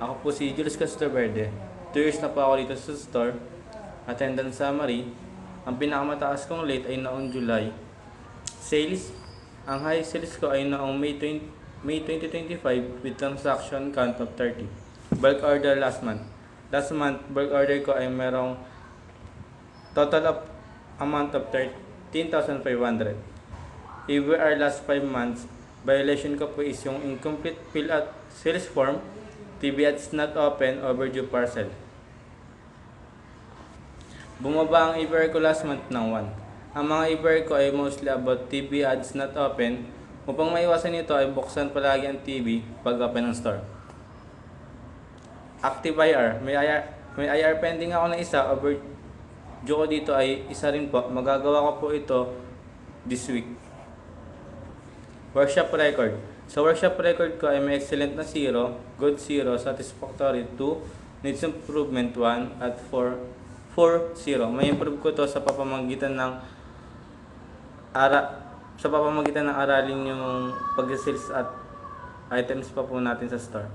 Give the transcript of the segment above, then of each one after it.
Ako po si Julius Castroverde. 2 years na po ako dito sa store. Attendance summary. Ang pinakamataas kong late ay noong July. Sales. Ang high sales ko ay noong May 2025 with transaction count of 30. Bulk order last month. Last month, bulk order ko ay merong total of amount of 13,500. AVR last 5 months, violation ko po is yung incomplete fill out sales form, TV ads not open, overdue parcel. Bumaba ang AVR ko last month ng 1. Ang mga AVR ko ay mostly about TV ads not open. Upang maiwasan ito ay buksan palagi ang TV pag open ng store. Active IR. May IR pending ako na isa. Overdue ko dito ay isa rin po. Magagawa ko po ito this week. Workshop record. Sa workshop record ko ay may excellent na 0, good 0, satisfactory 2, needs improvement 1, at 4, 0. May improve ko to sa pamamagitan ng aralin yung pag-sales at items pa po natin sa store.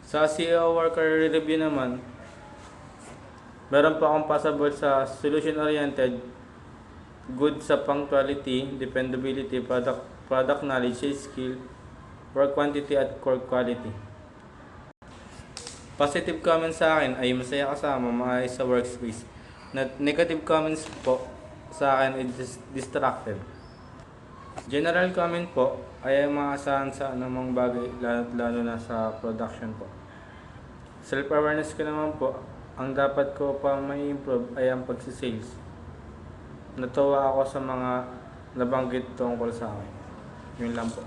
Sa CEO worker review naman, meron pa akong passable sa solution oriented, good sa punctuality, dependability, product knowledge, skill, work quantity at core quality. Positive comments sa akin ay masaya kasama, maayos sa workspace. Negative comments po sa akin ay distracted. General comment po ay maasahan sa anumang bagay, lalo na sa production po. Self-awareness ko naman po, ang dapat ko pa may improve ay ang pagsisales. Natuwa ako sa mga nabanggit tungkol sa akin. Yun lang po.